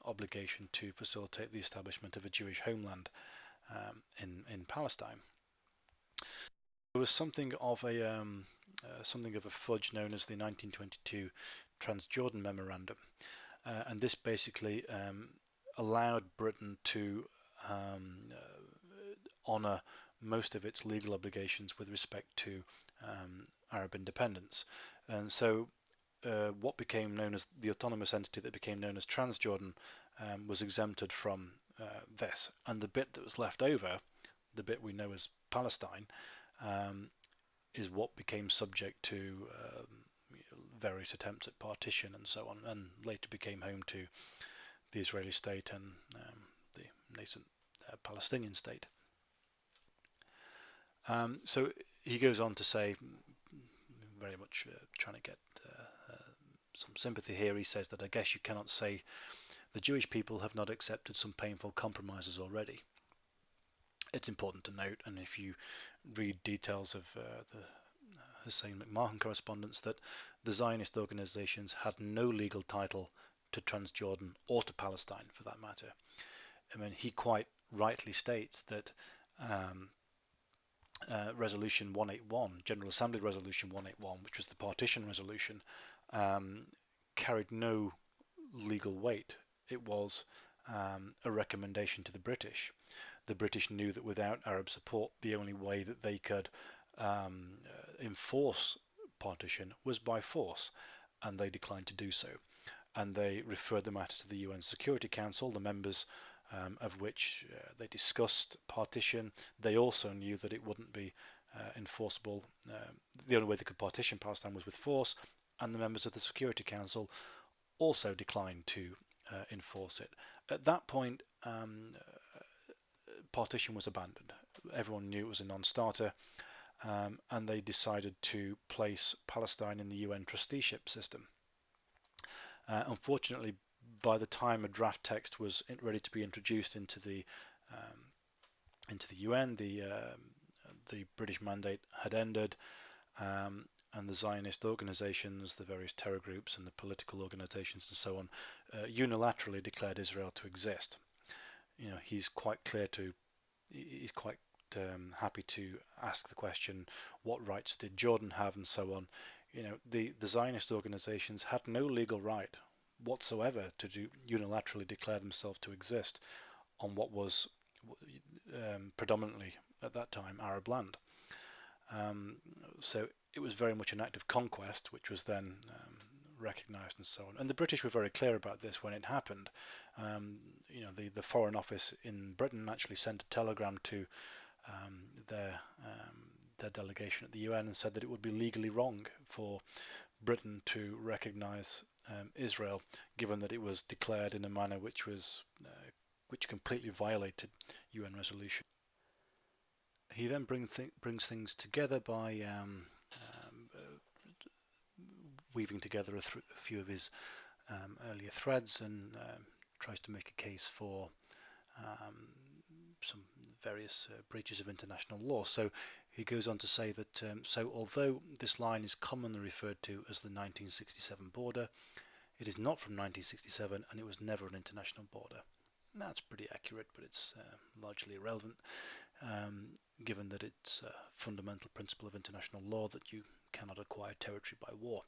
obligation to facilitate the establishment of a Jewish homeland in Palestine. There was something of a fudge known as the 1922 Transjordan Memorandum, and this basically allowed Britain to honour most of its legal obligations with respect to Arab independence. And so what became known as the autonomous entity that became known as Transjordan was exempted from this, and the bit that was left over, the bit we know as Palestine, is what became subject to various attempts at partition and so on, and later became home to the Israeli state and the nascent Palestinian state. So he goes on to say, very much trying to get some sympathy here, he says that I guess you cannot say the Jewish people have not accepted some painful compromises already. It's important to note, and if you read details of the Hussein-McMahon correspondence, that the Zionist organizations had no legal title to Transjordan or to Palestine for that matter. I mean, he quite rightly states that Resolution 181, General Assembly Resolution 181, which was the partition resolution, carried no legal weight. It was a recommendation to the British. The British knew that without Arab support, the only way that they could enforce partition was by force, and they declined to do so. And they referred the matter to the UN Security Council, the members of which they discussed partition. They also knew that it wouldn't be enforceable. The only way they could partition Palestine was with force, and the members of the Security Council also declined to enforce it. At that point, partition was abandoned. Everyone knew it was a non-starter, and they decided to place Palestine in the UN trusteeship system. Unfortunately, by the time a draft text was ready to be introduced into the UN, the British mandate had ended, and the Zionist organizations, the various terror groups and the political organizations and so on, unilaterally declared Israel to exist. You know, he's quite happy to ask the question, what rights did Jordan have, and so on. You know, the Zionist organizations had no legal right whatsoever to unilaterally declare themselves to exist on what was predominantly at that time Arab land. So it was very much an act of conquest, which was then recognized and so on. And the British were very clear about this when it happened. You know, the Foreign Office in Britain actually sent a telegram to their delegation at the UN and said that it would be legally wrong for Britain to recognize Israel, given that it was declared in a manner which completely violated UN resolution. He then brings things together by weaving together a few of his earlier threads, and tries to make a case for some various breaches of international law. So he goes on to say that so although this line is commonly referred to as the 1967 border, it is not from 1967, and it was never an international border. And that's pretty accurate, but it's largely irrelevant, given that it's a fundamental principle of international law that you cannot acquire territory by war.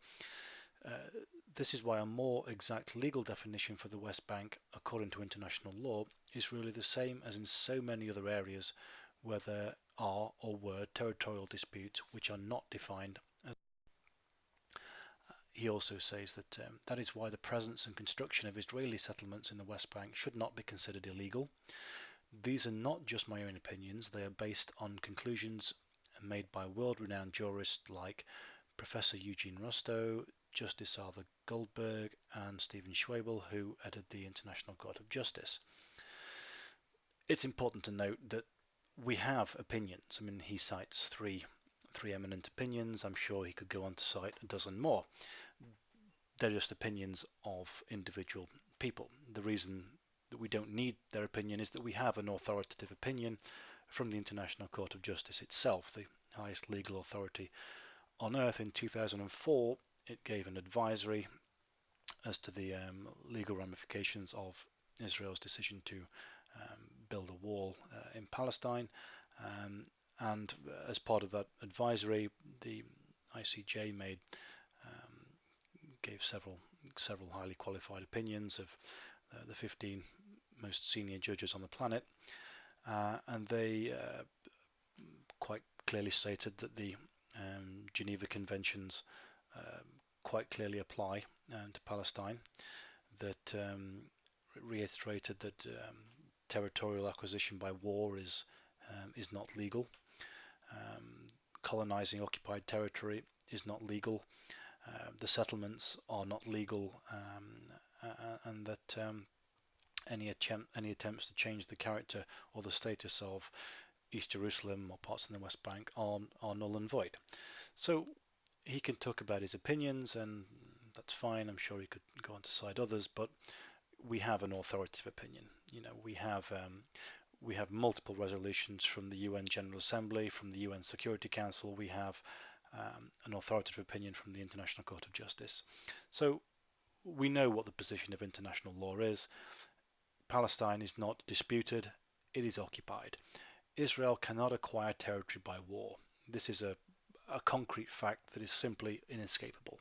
This is why a more exact legal definition for the West Bank, according to international law, is really the same as in so many other areas where there are or were territorial disputes which are not defined as. He also says that that is why the presence and construction of Israeli settlements in the West Bank should not be considered illegal. These are not just my own opinions, they are based on conclusions made by world-renowned jurists like Professor Eugene Rostow, Justice Arthur Goldberg and Stephen Schwabel, who edited the International Court of Justice. It's important to note that we have opinions. I mean, he cites three eminent opinions. I'm sure he could go on to cite a dozen more. They're just opinions of individual people. The reason that we don't need their opinion is that we have an authoritative opinion from the International Court of Justice itself, the highest legal authority on earth. In 2004, it gave an advisory as to the legal ramifications of Israel's decision to build a wall in Palestine. And as part of that advisory, the ICJ gave several highly qualified opinions of the 15 most senior judges on the planet, and they quite clearly stated that the Geneva Conventions quite clearly apply to Palestine, that reiterated that territorial acquisition by war is not legal. Colonizing occupied territory is not legal. The settlements are not legal, and that any attempts to change the character or the status of East Jerusalem or parts of the West Bank are null and void. So he can talk about his opinions, and that's fine. I'm sure he could go on to cite others, but we have an authoritative opinion. We have multiple resolutions from the UN General Assembly, from the UN Security Council. We have an authoritative opinion from the International Court of Justice. So we know what the position of international law is. Palestine is not disputed, it is occupied. Israel cannot acquire territory by war. This is a concrete fact that is simply inescapable.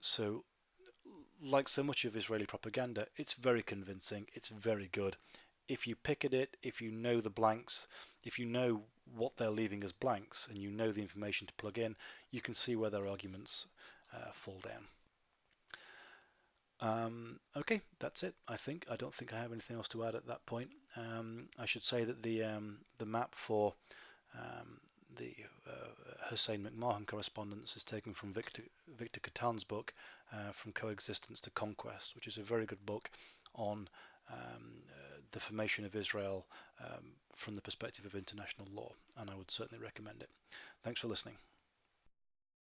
So, like so much of Israeli propaganda, it's very convincing, it's very good. If you pick at it, if you know the blanks, if you know what they're leaving as blanks, and you know the information to plug in, you can see where their arguments fall down. Okay, that's it. I don't think I have anything else to add at that point. I should say that the map for the Hussein McMahon correspondence is taken from Victor Catan's book, From Coexistence to Conquest, which is a very good book on the formation of Israel from the perspective of international law, and I would certainly recommend it. Thanks for listening.